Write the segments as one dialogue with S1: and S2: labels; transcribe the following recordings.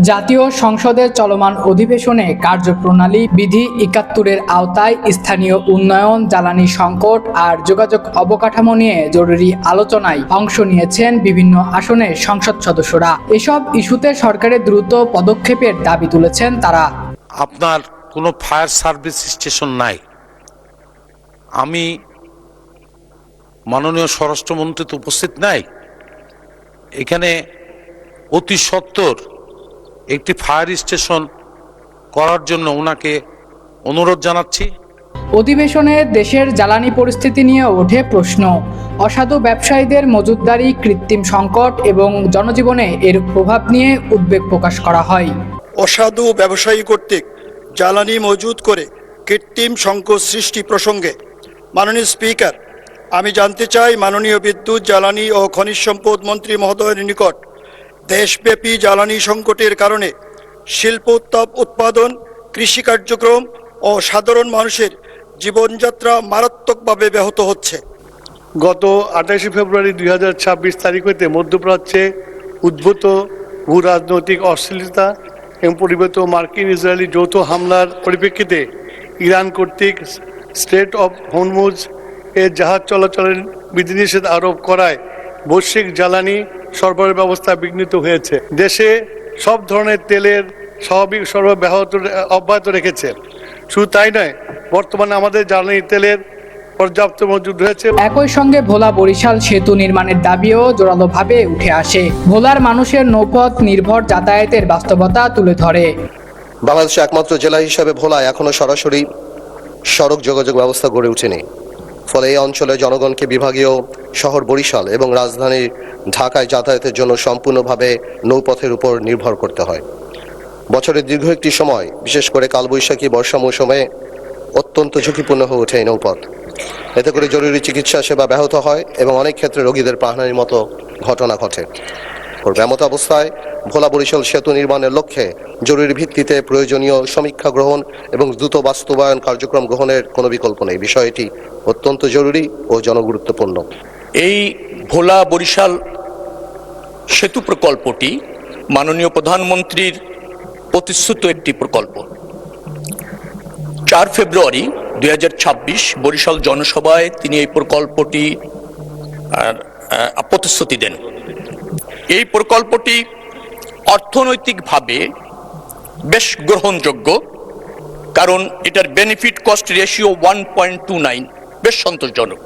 S1: জাতীয় সংসদের চলমান অধিবেশনে কার্যপ্রণালী বিধি ৭১-এর আওতায় স্থানীয় উন্নয়ন, জ্বালানি সংকট আর যোগাযোগ অবকাঠামো নিয়ে জরুরি আলোচনায় অংশ নিয়েছেন বিভিন্ন আসনের সংসদ সদস্যরা। এসব ইস্যুতে সরকারের দ্রুত পদক্ষেপের দাবি তুলেছেন তারা।
S2: আপনার কোনো ফায়ার সার্ভিস স্টেশন নাই। আমি মাননীয় স্বরাষ্ট্রমন্ত্রী তো উপস্থিত নাই, এখানে অতি সত্বর একটি ফায়ার স্টেশন করার জন্য ওনাকে অনুরোধ জানাচ্ছি।
S1: অধিবেশনে দেশের জ্বালানি পরিস্থিতি নিয়ে ওঠে প্রশ্ন। অসাধু ব্যবসায়ীদের মজুতদারি, কৃত্রিম সংকট এবং জনজীবনে এর প্রভাব নিয়ে উদ্বেগ প্রকাশ করা হয়।
S3: অসাধু ব্যবসায়ী কর্তৃক জ্বালানি মজুত করে কৃত্রিম সংকট সৃষ্টি প্রসঙ্গে মাননীয় স্পিকার, আমি জানতে চাই মাননীয় বিদ্যুৎ, জ্বালানি ও খনিজ সম্পদ মন্ত্রী মহোদয়ের নিকট দেশব্যাপী জ্বালানি সংকটের কারণে শিল্প উৎপাদন, কৃষি কার্যক্রম ও সাধারণ মানুষের জীবনযাত্রা মারাত্মকভাবে ব্যাহত হচ্ছে।
S4: গত 28 ফেব্রুয়ারি 2026 তারিখ হইতে মধ্যপ্রাচ্যে উদ্ভূত ভূ রাজনৈতিক অস্থিরতা এবং পরিবর্তিত মার্কিন ইসরায়েলি যৌথ হামলার পরিপ্রেক্ষিতে ইরান কর্তৃক স্ট্রেট অফ হরমুজ এর জাহাজ চলাচলের বিধিনিষেধ আরোপ করায় বৈশ্বিক জ্বালানি সরবরাহ ব্যবস্থা বিঘ্নিত হয়েছে। দেশে সব ধরনের তেলের স্বাভাবিক সরবরাহ অব্যাহত রেখেছে। শুধু তাই নয়, বর্তমানে আমাদের জ্বালানি তেলের পর্যাপ্ত মজুদ রয়েছে।
S1: একই সঙ্গে ভোলা বরিশাল সেতু নির্মাণের দাবিও জোরালোভাবে উঠে আসে। ভোলার মানুষের নৌপথ নির্ভর যাতায়াতের বাস্তবতা তুলে ধরে।
S5: বাংলাদেশের একমাত্র জেলা হিসেবে ভোলায় এখনো সরাসরি সড়ক যোগাযোগ ব্যবস্থা গড়ে ওঠেনি। ফলে এই অঞ্চলের জনগণকে বিভাগীয় শহর বরিশাল এবং রাজধানী ঢাকায় যাতায়াতের জন্য সম্পূর্ণভাবে নৌপথের উপর নির্ভর করতে হয়। বছরের দীর্ঘ একটি সময়, বিশেষ করে কালবৈশাখী বর্ষা মৌসুমে অত্যন্ত ঝুঁকিপূর্ণ হয়ে ওঠে এই নৌপথ। এতে করে জরুরি চিকিৎসা সেবা ব্যাহত হয় এবং অনেক ক্ষেত্রে রোগীদের প্রাণহানির মতো ঘটনা ঘটে। এমত অবস্থায় ভোলা বরিশাল সেতু নির্মাণের লক্ষ্যে জরুরি ভিত্তিতে প্রয়োজনীয় সমীক্ষা গ্রহণ এবং দ্রুত বাস্তবায়ন কার্যক্রম গ্রহণের কোনো বিকল্প নেই। বিষয়টি অত্যন্ত জরুরি ও জনগুরুত্বপূর্ণ।
S6: এই ভোলা বরিশাল সেতু প্রকল্পটি মাননীয় প্রধানমন্ত্রীর প্রতিশ্রুত একটি প্রকল্প। 4 ফেব্রুয়ারি 2026 বরিশাল জনসভায় তিনি এই প্রকল্পটি প্রতিশ্রুতি দেন। এই প্রকল্পটি অর্থনৈতিকভাবে বেশ গ্রহণযোগ্য, কারণ এটার বেনিফিট কস্ট রেশিও 1.29, বেশ সন্তোষজনক।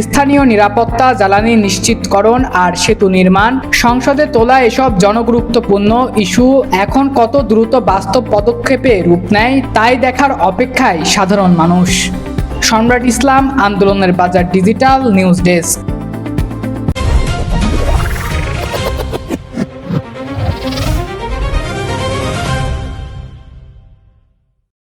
S1: স্থানীয় নিরাপত্তা, জ্বালানি নিশ্চিতকরণ আর সেতু নির্মাণ সংসদে তোলা এসব জনগুরুত্বপূর্ণ ইস্যু এখন কত দ্রুত বাস্তব পদক্ষেপে রূপ নেয় তাই দেখার অপেক্ষায় সাধারণ মানুষ। সম্রাট ইসলাম, আন্দোলনের বাজার, ডিজিটাল নিউজ ডেস্ক।